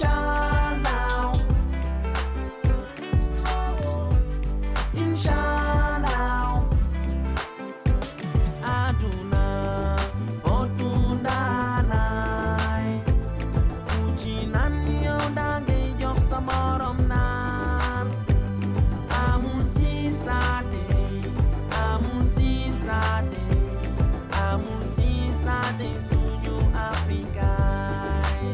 Inshallah, inshallah, aduna otundanay, ujinan yow dangay jox sa morom naan, amul sisaate, amul sisaate, amul sisaate suñu Afrikaay.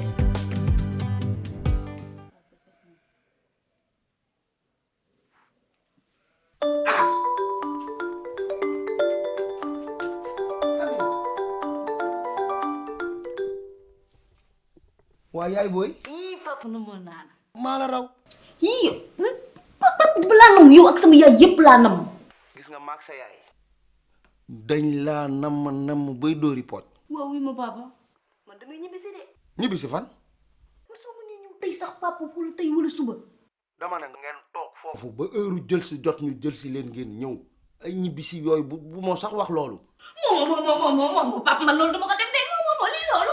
waa yaay booy papa nu mu naan maa la raw papa balaa nam yow ak sama yaay yëpp laa nam gis nga maag sa yaay dañ laa namm bay dóori pooj waaw wi ma papa man damay ñibbisi de ñibbi si fan man soo mënee ñëw tey sax papa wala tey wala suba dama ne ngeen toog foofu ba heure jël si jot ñu jël si leen ngeen ñëw ay ñibbi si yooyu bu moo sax wax loolu moom papa man loolu dama ko def de moom lii loolu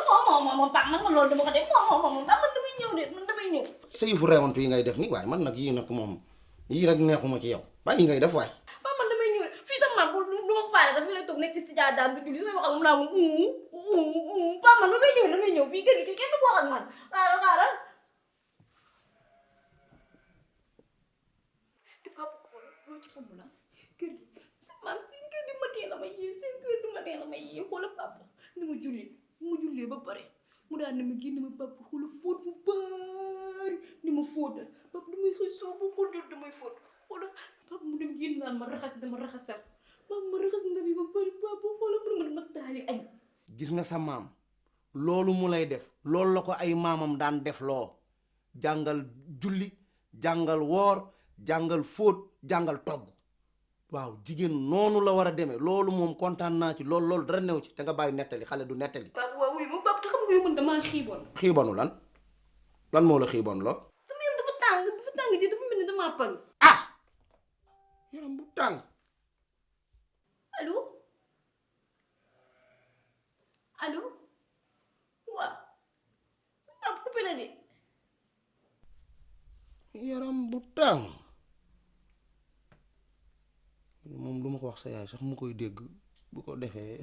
moom papa man loolu dama ko def moom papa man damay ñëw de man damay ñëw sa yëfu rewantu yi ngay def ni waaye man nag yii nag moom yii nag neexuma ci yow bàyyi yi ngay def waay papa man damay ñëw de fii tam man du ma faale sax fii lay toog nekk ci studio daan bi julli may wax ak mu naa papa man damay ñëw fii kër gi kenn du ko wax ak man xaaral te papa loo ci xamul la kër gi sa maam 5 heures du matin la may yee 5 heures du matin la may yee xoolal papa ni ma jullee ba pare mu daan ne ma génn ma papa xoolal fóot bu bari ni ma fóotal papa damay xëy soo bu xool damay fóot xoolal papa mu dem génn naan ma dama raxasal papa ma raxas ndab yi ba pare papa xoolal mu dama taali añ gis nga sa maam loolu mu lay def loolu la ko ay maamam daan def loo jàngal julli jàngal woor jàngal fóot jàngal togg waaw jigéen noonu la war a demee loolu moom kontaan naa ci loolu dara new ci te nga bàyyi nettali xale du nettali papa waaw wuy ma papa te xam nga yow man damaa xiiboon xiibonu lan moo la xiibon loo sama yaram dafa tàng ji dafa mel ni damaa palu ah yaram bu tàng allo waaw papa coupé na de yaram bu tàng moom du ma ko wax sa yaay sax mu koy dégg bu ko defee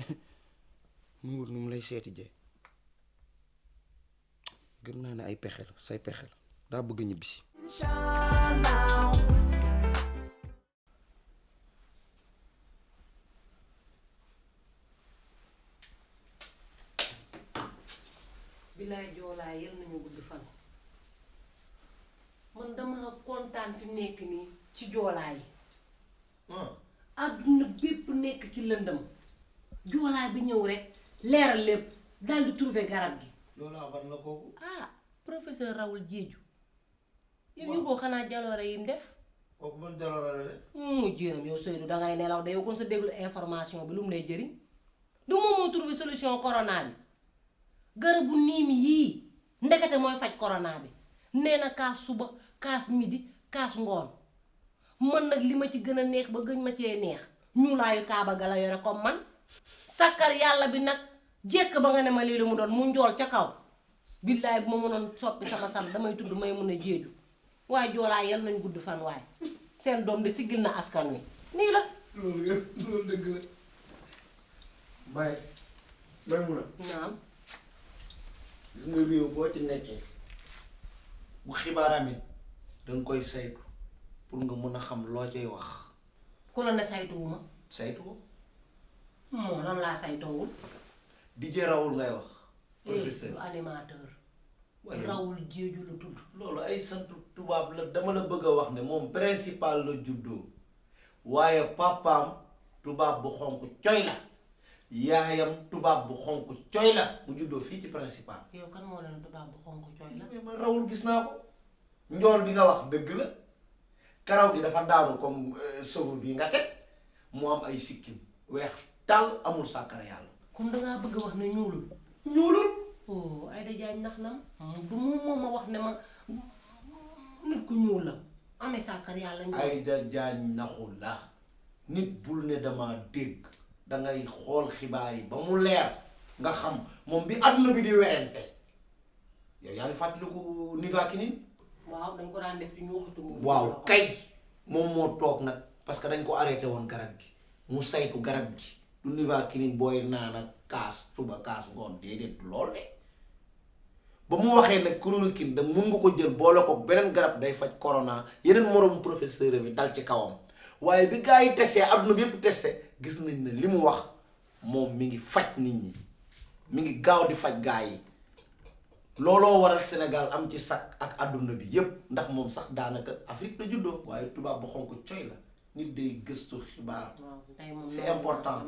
mu wut nu mu lay seeti jee gëm naa ne ay pexe la say pexe la daa bëgg ñibbisi bilaay joolaa yal nañu gudd fan man dama kontaan fi mu nekk nii ci joolaa yi àdduna bépp nekk ci lëndëm joolaa bi ñëw rek leeral lépp daldi trouver garab gi joolaa ban la kooku ah professeur Raoul Diédhiou yow yëgoo xanaa jaloore yi mu def kooku ban jaloore la de mu jéeram yow Seydou dangay nelaw de yow kon sa déglu information bi lu mu lay jëriñ du moom moo trouver solution corona bi garabu niim yii ndekete mooy faj corona bi nee na kaas suba kaas midi kaas ngoon man nag li ma ci gën a neex ba gën ma cee neex ñuulaayu kaaba ga la yore comme man sakkar yàlla bi nag jekk ba nga ne ma lii lu mu doon mu njool ca kaw billaay bu ma mënoon soppi sama sant damay tudd may mun a Diédhiou waaye joolaa yal nañ gudd fan waaye seen doom de siggil na askan wi nii la loolu dëgg la may mun a naam gis nga réew boo ci nekkee bu xibaar amee danga koy saytu pour nga mën a xam loo cay wax ku la ne saytuwuma saytu ko moo nan laa saytoowul DJ Raoul ngay wax professeur du animateur waaye Raoul Diédhiou la tudd loolu ay santu tubaab la dama la bëgg a wax ne moom principal la juddoo waaye papaam tubaab bu xonq coy la yaayam tubaab bu xonq coy la mu juddoo fii ci principal yow kan moo leen tubaab bu xonq coy la ma Raoul gis naa ko njool bi nga wax dëgg la karaw gi dafa daanu comme sovu bi nga teg mu am ay sikkim weex tàll amul sàkkara yàlla comme dangaa bëgg wax ne ñuulul ñuulul oh Aïda Diagne ndax nam du moom ma wax ne ma nit ku ñuul la amee sàkkar yàlla ñuul Aïda Diagne naxul la nit bul ne dama dégg dangay xool xibaar yi ba mu leer nga xam moom bi àdduna bi di werante yow yaa ngi fàttaliku Nivaquine. waaw dañ ko daan def ci ñu waxtu mu. waaw kay moom moo toog nag parce que dañ ko arrêté woon garab gi mu saytu garab gi du Nivaquine booy naan ak kaas suba kaas ngoon déedéet lool de ba mu waxee nag chloroquine da mun nga ko jël boole ko beneen garab day faj corona yeneen moroom professeur bi dal ci kawam waaye bi gars yi testé adduna bi yëpp testé gis nañ ne li mu wax moom mi ngi faj nit ñi mi ngi gaaw di faj gaa yi looloo waral Sénégal am ci sac ak adduna bi yëpp ndax moom sax daanaka Afrique la juddoo waaye tubaab ba xonk coy la nit day gëstu xibaar. waaw tey moom c'est important.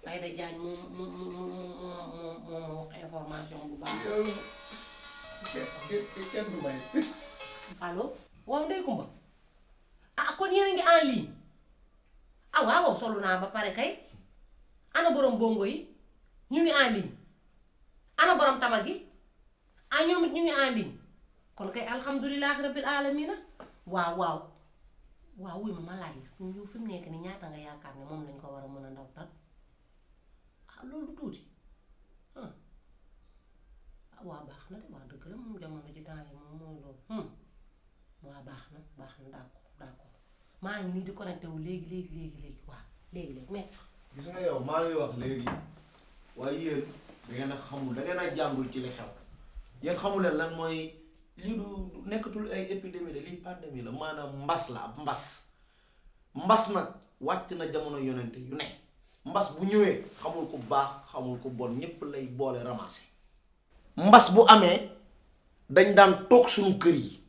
Aïda Diagne moom wax information bu baax. kenn du may. allo waaw Ndeye Coumba ah kon yéen a ngi en ligne ah waaw solu naa ba pare kay ana borom bongo yi ñu ngi en ligne ana borom tama gi ah ñoom it ñu ngi en ligne kon kay alhamdulilah rabbil alamina waaw waaw waaw wuy ma laaj la yow fi mu nekk ni ñaata nga yaakaar ne moom lañ ko war a mën a ndawtal ah loolu du tuuti ah waa baax na de waa dëgg la moom jamono ji temps yi moom mooy loolu waa baax na d'accord maa ngi nii di connecté wu léegi waaw léegi merci. gis nga yow maa ngi wax léegi waaye yéen da ngeen a xamul da ngeen a jàngul ci li xew yéen xamu leen lan mooy lii du nekkatul ay épidémie de lii pandémie la maanaam mbas la ab mbas nag wàcc na jamono yonente yu ne mbas bu ñëwee xamul ku baax xamul ku bon ñépp lay boole ramasser. mbas bu amee dañ daan toog suñu kër yi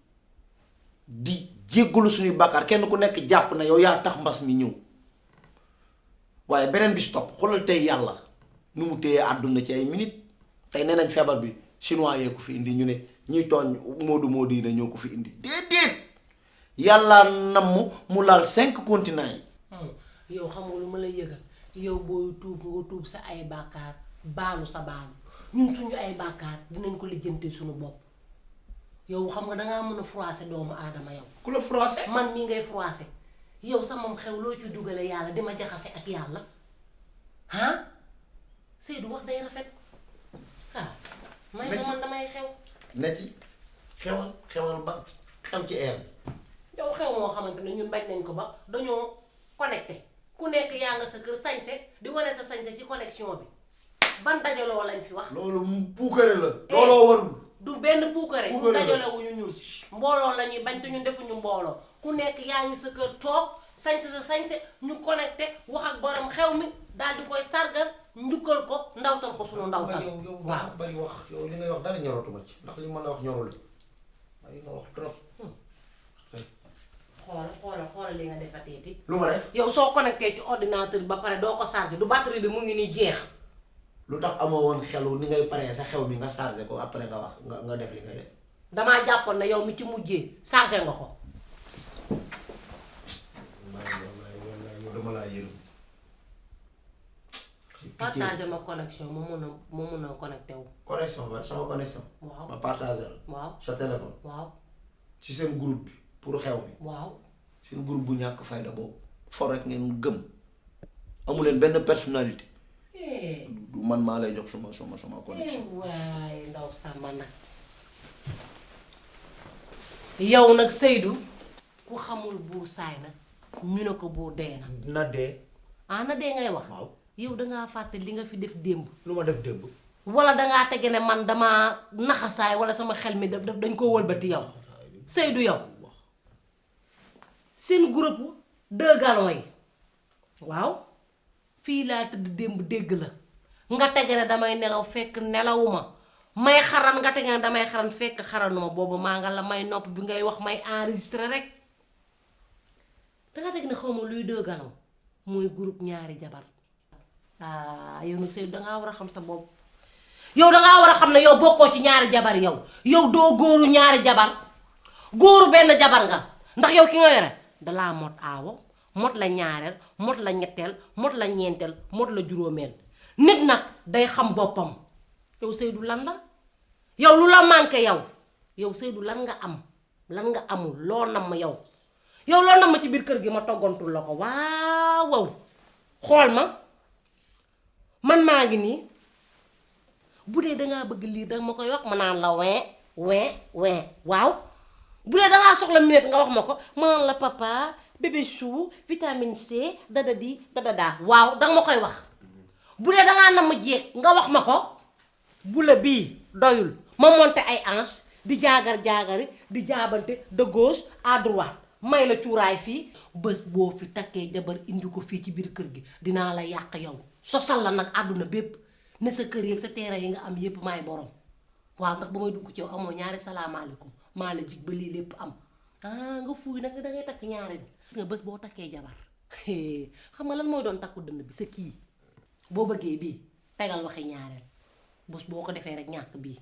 di jéggalu suñuy bàkkaar kenn ku nekk jàpp na yow yaa tax mbas mi ñëw waaye beneen bi stop xoolal tey yàlla nu mu téye àdduna ci ay minutes tey nee nañ feebar bi chinois yee ko fi indi ñu ne ñuy tooñ moodu yi ne ñoo ko fi indi déedéet yàlla namm mu laal 5 continents yi. yow xam nga lu ma lay yëgal yow booy tuub nga tuub sa ay bàkkaar baalu sa baalu ñun suñu ay bàkkaar dinañ ko lijjante suñu bopp yow xam nga dangaa mën a froisser doomu aadama yow. ku la froissé. man mii ngay froisser yow sama xew loo ci dugale yàlla di ma jaxase ak yàlla ah Seydou wax day rafet ah. may ma man damay xew. ne ci xewal ba xew ci air. yow xew moo xamante ne ñun bañ nañ ko ba dañoo connecté ku nekk yaa nga sa kër sañse di wane sa sañse ci connexion bi ban dajaloo lañ fi wax. loolu puukare la. looloo warul. du benn puukare. ñu dajalewuñu ñun mbooloo la ñuy bañ te ñun defuñu mbooloo ku nekk yaa ngi sa kër toog sañse sa sañse ñu connecté wax ak borom xew mi daal di koy sargal njukkal ko ndawtal ko sunu ndawtal. waaw bari wax yow li ngay wax dara ñoratuma ci ndax li mën a wax ñorul bari nga wax trop. xoolal li nga defateeti. lu ma def. yow soo connecté ci ordinateur bi ba pare doo ko chargé du batterie bi mu ngi nii jeex. lu tax amoo woon xelu ni ngay paree sa xew mi nga chargé ko après nga wax nga def li ngay def. damaa jàppoon na yow mi ci mujjee chargé nga ko. dama laa yërëm. partagé ma connexion ma mën a connecté wu. connexion ba sama connexion. waaw ma partagé la. waaw sa téléphone. waaw ci seen groupe bi pour xew mi. waaw seen groupe bu ñàkk fayda boobu. for rek ngeen gëm amu leen benn personnalité. du man maa lay jox sama connexion. waaye ndaw sàmba nag yow nag Seydou ku xamul buur saay nag ñu ne ko buur dee na. na dee. ah na dee ngay wax. waaw yow dangaa fàtte li nga fi def démb. lu ma def démb. wala dangaa tege ne man damaa naxasaay wala sama xel mi daf dañ koo wëlbati yow Seydou yow seen groupe 2 gallons yi waaw fii laa tëdd démb dégg la nga tege ne damay nelaw fekk nelawuma may xaran nga tege ne damay xaran fekk xaranuma boobu maa nga la may nopp bi ngay wax may enregistré rek danga teg ne xaw ma luy 2 gallons mooy groupe ñaari jabar ah yow nag Seydou dangaa war a xam sa bopp yow dangaa war a xam ne yow bokkoo ci ñaari jabar yow doo góoru ñaari jabar góoru benn jabar nga ndax yow ki nga yore dalaa mot aawo mot la ñaareel mot la ñetteel mot la ñeenteel mot la juróomeel nit nag day xam boppam yow Seydou lan la yow lu la manqué yow Seydou lan nga am lan nga amul loo nam yow loo nam ci biir kër gi ma toggantul la ko waaw xool ma man maa ngi nii bu dee dangaa bëgg liir danga ma koy wax ma naan la win waaw bu dee dangaa soxla minute nga wax ma ko ma naan la papa bébé chou vitamine C dadadi dadadaa waaw danga ma koy wax bu dee dangaa nam ma jeeg nga wax ma ko bu la bii doyul ma monté ay hanches di jaagar-jaagari di jaabante de gauche à droite may la cuuraay fii bés boo fi takkee jabar indi ko fii ci biir kër gi dinaa la yàq yow sosal la nag àdduna bépp ne sa kër yeeg sa terrain yi nga am yépp maay borom waaw ndax ba may dugg ci yow amoo ñaari salaamaaleykum maa la jig ba lii lépp am nga fuuy nag da ngay takk ñaareel gis nga bés boo takkee jabar xam nga lan mooy doon takku dënn bi sa kii boo bëggee bii tegal waxi ñaareel bés boo ko defee rek ñàkk bii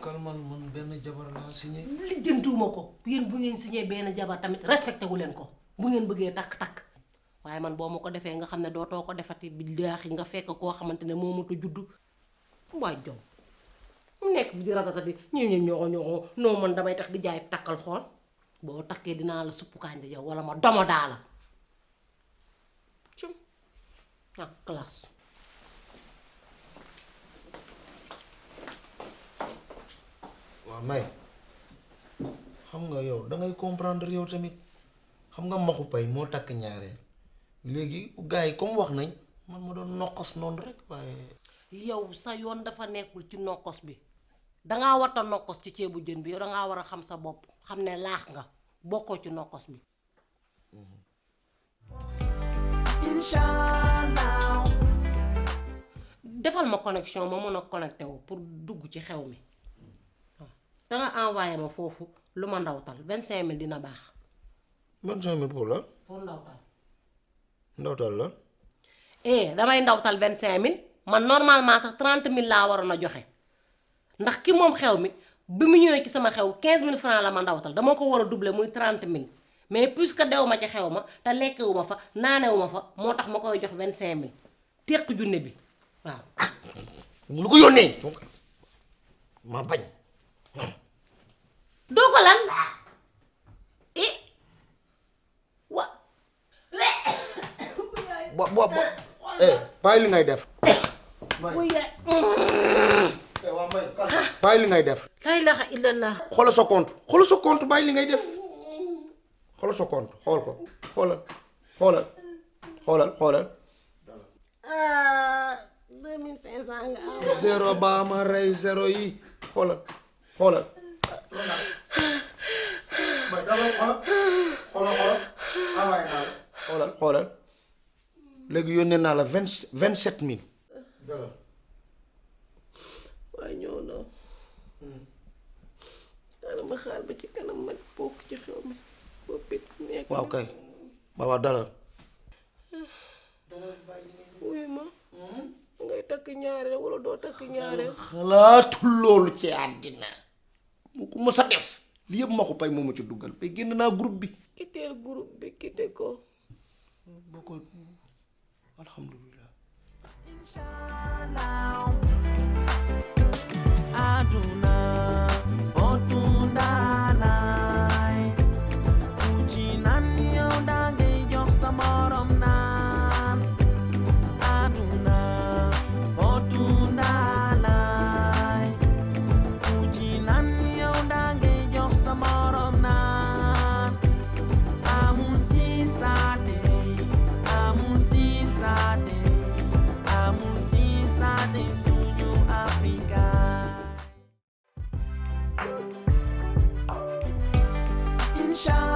kalmal man benn jabar laa signé. lijjantuwuma ko yéen bu ngeen signé benn jabar tamit respecté wu leen ko bu ngeen bëggee takk waaye man boo ma ko defee nga xam ne dootoo ko defati bi daaxi nga fekk koo xamante ne moo matu juddu waay jow mu nekk bi di ratata di ñoo noo man damay tax di jaay takkal xool boo takkee dinaa la suppu kànja yow wala ma domo daa la cum ak classe waaw may xam nga yow dangay comprendre yow tamit xam nga maxu pay moo takk ñaareel léegi gars yi comme wax nañ man ma doon nokkos noonu rek waaye yow sa yoon dafa nekkul ci nokkos bi dangaa warta nokkos ci ceebu jën bi yow dangaa war a xam sa bopp xam ne laax nga bokkoo ci nokkos bi Inshallah. defal ma connexion ma mën a connecté wu pour dugg ci xew mi waaw danga envoyé ma foofu lu ma ndawtal 25000 dina baax 25 000 pour la pour ndawtal ndawtal la damay ndawtal 25000 man normalement sax 30000 laa waroon a joxe ndax ki moom xew mi bi mu ñëwee ci sama xew 15000 francs la ma ndawtal dama ko war a doubler muy 30000 mais puisque dew ma ci xew ma te lekkewu ma fa naanewu ma fa moo tax ma koy jox 25000 teq junne bi waaw lu ko yónnee ma bañ doo ko lan bo bàyyi li ngay def bàyyi li ngay def la ilaha illallah xoolal sa compte bàyyi li ngay def xoolal sa compte xool ko xoolal 2500 nga am zéro baa ma rey zéro yi xoolal xoolal léegi yónnee naa la 27000 waaye ñëw na daana ma xaar ba ci kanam mag bokk ci xew mi boppit nekk waaw kay waaw dalal wuy ma ngay takk ñaareel wala doo takk ñaareel xalaatul loolu ci àddina mu ko mës a def li yëpp ma ko pay moo ma ci duggal pay génn naa groupe bi kiteel groupe bi kite ko boo ko alhamdulillah Inshallah. Aduna otundalay uji nan yow dangay jox sa morom naan aduna otundalay uji nan yow dangay jox sa morom naan amul siisaate amul siisaate amul siisaate suñu Afrika Inshallah.